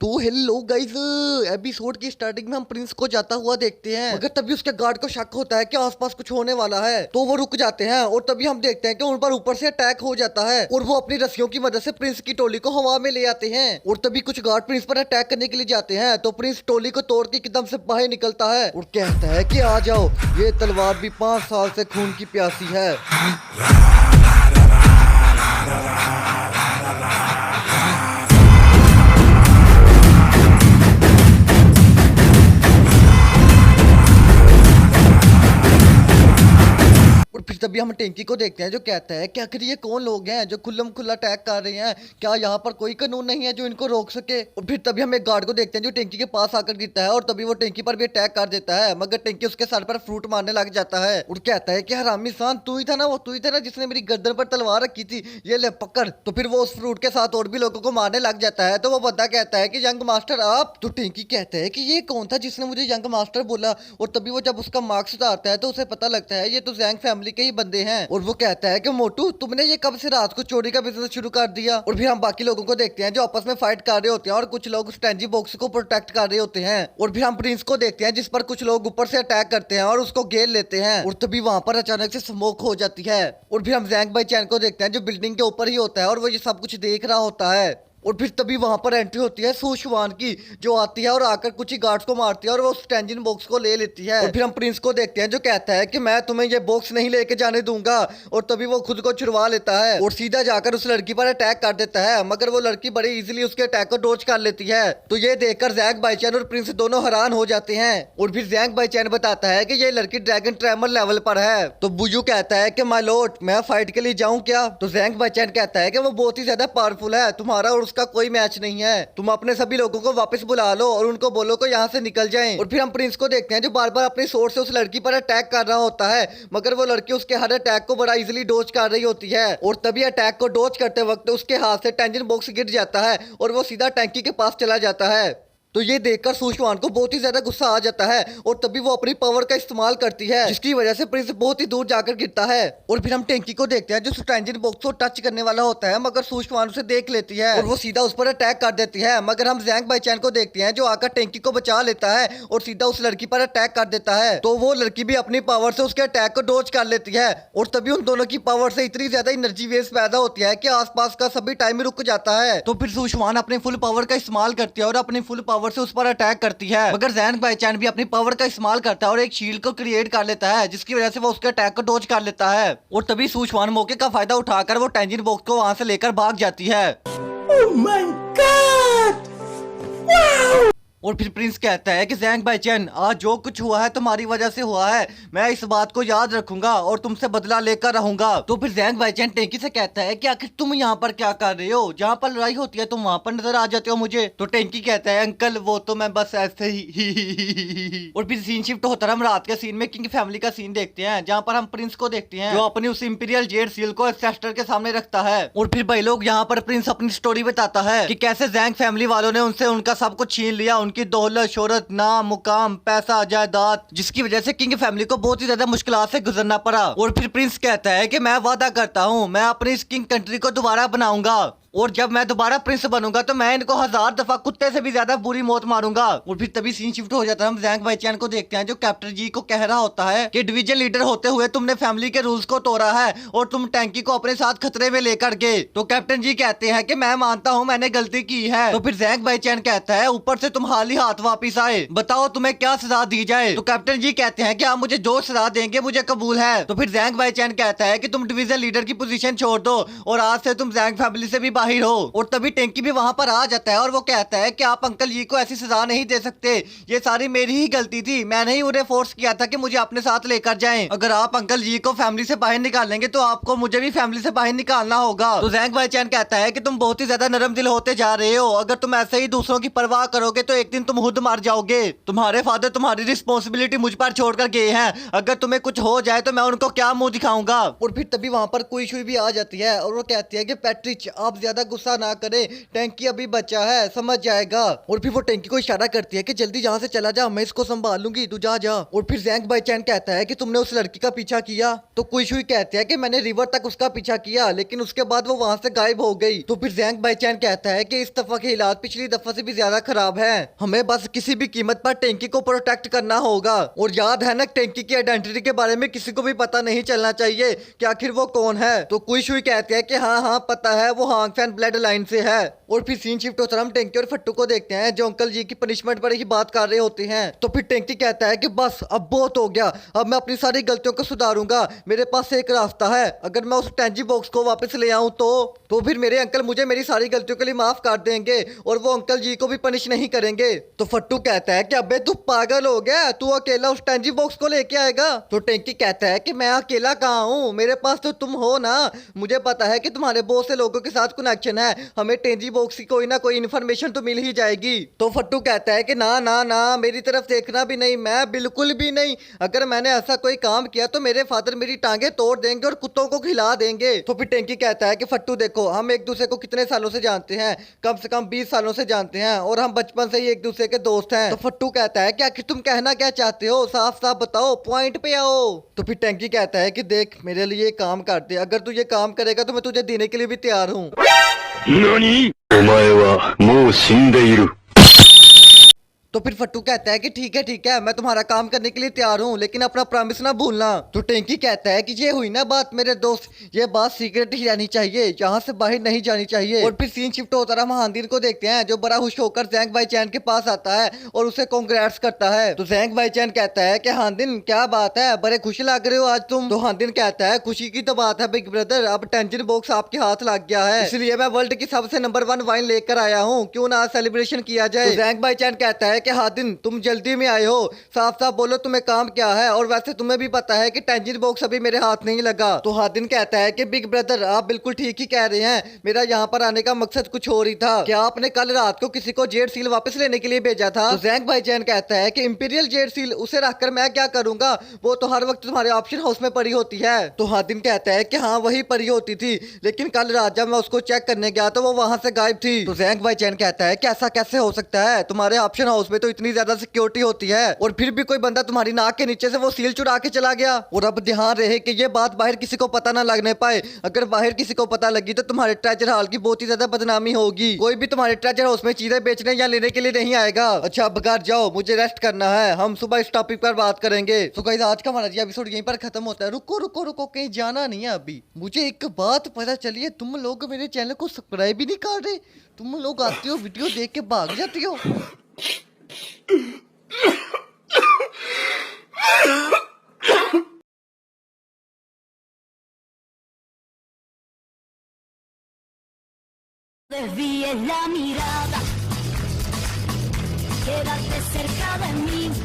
तो hello guys, episode की starting में हम प्रिंस को जाता हुआ देखते हैं, मगर तभी उसके गार्ड को शक होता है कि आसपास कुछ होने वाला है। तो वो रुक जाते हैं और तभी हम देखते हैं कि उन पर ऊपर से अटैक हो जाता है और वो अपनी रस्सियों की मदद से प्रिंस की टोली को हवा में ले आते हैं। और तभी कुछ गार्ड प्रिंस पर अटैक करने के लिए जाते हैं, तो प्रिंस टोली को तोड़ के एकदम से बाहर निकलता है और कहता है कि आ जाओ, ये तलवार भी 5 साल से खून की प्यासी है। और फिर तभी हम टेंकी को देखते हैं जो कहता है कि आखिर ये कौन लोग हैं जो खुल्लम खुल्ला अटैक कर रहे हैं, क्या यहाँ पर कोई कानून नहीं है जो इनको रोक सके। और फिर तभी हम एक गार्ड को देखते हैं जो टेंकी के पास आकर गिरता है और तभी वो टेंकी पर भी अटैक कर देता है, मगर टेंकी उसके सर पर फ्रूट मारने लग जाता है और कहता है कि हरामी सान, तू ही था ना, वो तू ही था ना जिसने मेरी गर्दन पर तलवार रखी थी, ये ले पकड़। तो फिर वो उस फ्रूट के साथ और भी लोगों को मारने लग जाता है। तो वो बंदा कहता है कि यंग मास्टर आप। तो टेंकी कहता है कि ये कौन था जिसने मुझे यंग मास्टर बोला। और तभी वो जब उसका मार्क्स उतारता है तो उसे पता लगता है ये तो जैंग फैमिली के ही बंदे हैं। और वो कहता है कि मोटू, तुमने ये कब से रात को चोरी का बिजनेस शुरू कर दिया। और फिर हम बाकी लोगों को देखते हैं जो आपस में फाइट कर रहे होते हैं और कुछ लोग स्टैंजी बॉक्स को प्रोटेक्ट कर रहे होते हैं। और फिर हम प्रिंस को देखते हैं जिस पर कुछ लोग ऊपर से अटैक करते हैं और उसको घेर लेते हैं। और तभी वहां पर अचानक से स्मोक हो जाती है। और फिर हम जैंग भाई चैन को देखते हैं जो बिल्डिंग के ऊपर ही होता है और वो ये सब कुछ देख रहा होता है। और फिर तभी वहां पर एंट्री होती है सुशवान की, जो आती है और आकर कुछ ही गार्ड्स को मारती है और वो स्टैंजिन बॉक्स को ले लेती है। और फिर हम प्रिंस को देखते हैं जो कहता है कि मैं तुम्हें ये बॉक्स नहीं लेके जाने दूंगा। और तभी वो खुद को छुड़वा लेता है और सीधा जाकर उस लड़की पर अटैक कर देता है, मगर वो लड़की बड़ी इजीली उसके अटैक को डोज कर लेती है। तो ये देखकर जैंग बाईचैन और प्रिंस दोनों हैरान हो जाते हैं। और फिर जैंग बाईचैन बताता है कि ये लड़की ड्रैगन ट्रैमर लेवल पर है। तो बुजू कहता है कि माय लॉर्ड, मैं फाइट के लिए जाऊं क्या। तो जैंग बाईचैन कहता है कि वो बहुत ही ज्यादा पावरफुल है, तुम्हारा और उसका कोई मैच नहीं है, तुम अपने सभी लोगों को वापस बुला लो और उनको बोलो को यहाँ से निकल जाएं। और फिर हम प्रिंस को देखते हैं जो बार बार अपनी सोर्स से उस लड़की पर अटैक कर रहा होता है, मगर वो लड़की उसके हर अटैक को बड़ा इजीली डोज कर रही होती है। और तभी अटैक को डोज करते वक्त उसके हाथ से टेंजन बॉक्स गिर जाता है और वो सीधा टैंकी के पास चला जाता है। तो ये देखकर सुशवान को बहुत ही ज्यादा गुस्सा आ जाता है और तभी वो अपनी पावर का इस्तेमाल करती है, जिसकी वजह से प्रिंस बहुत ही दूर जाकर गिरता है। और फिर हम टेंकी को देखते हैं जो स्ट्रेंजर बॉक्स को टच करने वाला होता है, मगर सुशवान उसे देख लेती है और वो सीधा उस पर अटैक कर देती है। मगर हम जैंग बाईचैन को देखते हैं जो आकर टेंकी को बचा लेता है और सीधा उस लड़की पर अटैक कर देता है। तो वो लड़की भी अपनी पावर से उसके अटैक को डोज कर लेती है और तभी उन दोनों की पावर से इतनी ज्यादा एनर्जी वेव पैदा होती है कि आसपास का सभी टाइम रुक जाता है। तो फिर सुशवान अपने फुल पावर का इस्तेमाल करती है और अपनी फुल पावर से उस पर अटैक करती है, मगर जैंग बाईचैन भी अपनी पावर का इस्तेमाल करता है और एक शील्ड को क्रिएट कर लेता है, जिसकी वजह से वो उसके अटैक को डॉज कर लेता है। और तभी सुशवान मौके का फायदा उठाकर वो टेंजिन बॉक्स को वहां से लेकर भाग जाती है। Oh my God! Wow! और फिर प्रिंस कहता है कि जैंग बाईचैन, आज जो कुछ हुआ है तुम्हारी वजह से हुआ है, मैं इस बात को याद रखूंगा और तुमसे बदला लेकर रहूंगा। तो फिर जैंग बाईचैन टेंकी से कहता है कि आखिर तुम यहाँ पर क्या कर रहे हो, जहाँ पर लड़ाई होती है तुम वहाँ पर नजर आ जाते हो मुझे। तो टेंकी कहता है अंकल वो तो मैं बस ऐसे ही और फिर सीन शिफ्ट होता है, हम रात के सीन में किंग फैमिली का सीन देखते हैं, जहाँ पर हम प्रिंस को देखते हैं जो अपनी उस इंपीरियल जेड सील को एक्सेस्टर के सामने रखता है। और फिर भाई लोग यहाँ पर प्रिंस अपनी स्टोरी बताता है कि कैसे जैंग फैमिली वालों ने उनसे उनका सब कुछ छीन लिया, उनकी दौलत, शोहरत, नाम, मुकाम, पैसा, जायदाद, जिसकी वजह से किंग फैमिली को बहुत ही ज्यादा मुश्किलात से गुजरना पड़ा। और फिर प्रिंस कहता है कि मैं वादा करता हूँ मैं अपनी इस किंग कंट्री को दोबारा बनाऊंगा और जब मैं दोबारा प्रिंस बनूंगा तो मैं इनको 1000 दफा कुत्ते से भी ज्यादा बुरी मौत मारूंगा। और फिर तभी सीन शिफ्ट हो जाता है, हम जैंग बाईचैन को देखते हैं जो कैप्टन जी को कह रहा होता है कि डिवीजन लीडर होते हुए तुमने फैमिली के रूल्स को तोड़ा है और तुम टैंकी को अपने साथ खतरे में लेकर गए। तो कैप्टन जी कहते हैं कि मैं मानता हूँ मैंने गलती की है। तो फिर जैंग बाईचैन कहता है ऊपर से तुम हाल ही हाथ वापिस आए, बताओ तुम्हें क्या सजा दी जाए। तो कैप्टन जी कहते हैं कि आप मुझे जो सजा देंगे मुझे कबूल है। तो फिर जैंग बाईचैन कहता है कि तुम डिवीजन लीडर की पोजीशन छोड़ दो और आज से तुम जैंग फैमिली से भी बाहर हो। और तभी टेंकी भी वहां पर आ जाता है और वो कहता है कि आप अंकल जी को ऐसी सजा नहीं दे सकते, ये सारी मेरी ही गलती थी, मैंने ही उन्हें फोर्स किया था कि मुझे अपने साथ लेकर जाएं। अगर आप अंकल जी को फैमिली से बाहर निकालेंगे तो आपको मुझे भी फैमिली से बाहर निकालना होगा। तो जैंग बाईचैन कहता है कि तुम बहुत ही ज्यादा नरम दिल होते जा रहे हो, अगर तुम ऐसे ही दूसरों की परवाह करोगे तो एक दिन तुम खुद मर जाओगे। तुम्हारे फादर तुम्हारी रिस्पॉन्सिबिलिटी मुझ पर छोड़कर गए हैं, अगर तुम्हें कुछ हो जाए तो मैं उनको क्या मुंह दिखाऊंगा। और फिर तभी वहां पर कोई भी आ जाती है और वो कहती है कि पैट्रिच आप ज्यादा गुस्सा ना करे, टैंकी अभी बच्चा है, समझ जाएगा। और फिर वो टैंकी को इशारा करती है कि जल्दी यहाँ से चला जा, मैं इसको संभाल लूंगी, तू जा जा। और फिर जैंग बाईचैन कहता है कि तुमने उस लड़की का पीछा किया? तो कुशुई कहते हैं कि मैंने रिवर तक उसका पीछा किया, लेकिन उसके बाद वो वहां से गायब हो गई। तो फिर जैंग बाईचैन कहता है कि इस दफा के हालात पिछली दफा से भी ज्यादा खराब है, हमें बस किसी भी कीमत पर टैंकी को प्रोटेक्ट करना होगा। और याद है ना, टैंकी की आइडेंटिटी के बारे में किसी को भी पता नहीं चलना चाहिए कि आखिर वो कौन है। तो कुशुई कहते हैं कि हाँ हाँ पता है, वो हांग फैन ब्लड लाइन से है। और फिर सीन शिफ्ट होता है, हम टैंकी और फट्टू को देखते हैं जो अंकल जी की पनिशमेंट पर ही बात कर रहे होते हैं। तो फिर टैंकी कहता है कि बस अब बहुत हो गया, अब मैं अपनी सारी गलतियों को सुधारूंगा, मेरे पास एक रास्ता है, अगर मैं उस टेंजी बॉक्स को वापस ले आऊं तो फिर मेरे अंकल मुझे मेरी सारी गलतियों के लिए माफ कर देंगे और वो अंकल जी को भी पनिश नहीं करेंगे। तो फट्टू कहता है कि अबे तू पागल हो गया, तू अकेला उस टेंजी बॉक्स को लेके आएगा? तो टैंकी कहता है कि मैं अकेला कहाँ हूँ, मेरे पास तो तुम हो ना, मुझे पता है कि तुम्हारे बहुत से लोगों के साथ कनेक्शन है, हमें टेंजी बॉक्स की कोई ना कोई इन्फॉर्मेशन तो मिल ही जाएगी। तो फट्टू कहता है कि ना ना ना, मेरी तरफ देखना भी नहीं, मैं बिल्कुल भी नहीं, अगर मैंने ऐसा कोई काम किया तो मेरे फादर मेरी टांगे तोड़ देंगे और कुत्तों को खिला देंगे। तो फिर टैंकी कहता है कि फट्टू देखो, हम एक दूसरे को कितने सालों से जानते हैं, कम से कम 20 सालों से जानते हैं और हम बचपन से ही एक दूसरे के दोस्त हैं। तो फट्टू कहता है कि आखिर तुम कहना क्या चाहते हो, साफ साफ बताओ, पॉइंट पे आओ। तो फिर टैंकी कहता है कि देख, मेरे लिए काम कर दे, अगर तू ये काम करेगा तो मैं तुझे देने के लिए भी तैयार हूँ। 何？お前はもう死んでいる。 तो फिर फट्टू कहता है कि ठीक है, मैं तुम्हारा काम करने के लिए तैयार हूँ, लेकिन अपना प्रॉमिस ना भूलना। तो टैंकी कहता है कि ये हुई ना बात मेरे दोस्त, ये बात सीक्रेट ही रहनी चाहिए, यहाँ से बाहर नहीं जानी चाहिए। और फिर सीन शिफ्ट होता रहा, हम हांदिन को देखते हैं जो बड़ा खुश होकर जैंग बाईचैन के पास आता है और उसे कांग्रेट्स करता है। तो जैंग बाईचैन कहता है कि हांदिन क्या बात है, बड़े खुश लग रहे हो आज तुम। तो हांदिन कहता है खुशी की तो बात है बिग ब्रदर, अब टेंजन बॉक्स आपके हाथ लग गया है, इसलिए मैं वर्ल्ड की सबसे नंबर 1 वाइन लेकर आया हूँ, क्यों ना सेलिब्रेशन किया जाए। तो जैंग बाईचैन कहता है कि हांदिन तुम जल्दी में आए हो, साफ साफ बोलो तुम्हें काम क्या है, और वैसे तुम्हें भी पता है कि टेंजिन बॉक्स अभी मेरे हाथ नहीं लगा। तो हादिन कहता है कि बिग ब्रदर आप बिल्कुल ठीक ही कह रहे हैं, मेरा यहाँ पर आने का मकसद कुछ और ही था, क्या आपने कल रात को किसी को जेड सील वापस लेने के लिए भेजा था? तो जैंग बाईचैन कहता है कि इंपीरियल जेड सील, उसे रखकर मैं क्या करूंगा, वो तो हर वक्त तुम्हारे ऑप्शन हाउस में पड़ी होती है। तो हादिन कहता है कि हाँ वही पड़ी होती थी, लेकिन कल रात जब मैं उसको चेक करने गया तो वो वहां से गायब थी। तो जैंग बाईचैन कहता है कि ऐसा कैसे हो सकता है, तुम्हारे ऑप्शन हाउस में तो इतनी ज्यादा सिक्योरिटी होती है और फिर भी कोई बंदा तुम्हारी नाक के नीचे से वो सील चुरा के चला गया। और अब ध्यान रहे कि ये बात बाहर किसी को पता ना लगने पाए, अगर बाहर किसी को पता लगी तो तुम्हारे ट्रेजर हाल की बहुत ही ज्यादा बदनामी होगी, कोई भी तुम्हारे ट्रेजर हाउस में चीजें बेचने या लेने के लिए नहीं आएगा। अच्छा अब घर जाओ, मुझे रेस्ट करना है, हम सुबह इस टॉपिक पर बात करेंगे। तो गाइस आज का हमारा एपिसोड यहीं पर खत्म होता है। रुको रुको रुको, कहीं जाना नहीं है अभी, मुझे एक बात पता चली है, तुम लोग मेरे चैनल को सब्सक्राइब भी नहीं कर रहे, तुम लोग आते हो वीडियो देख के भाग जाते हो। Desvíes la mirada, quédate cerca de mí.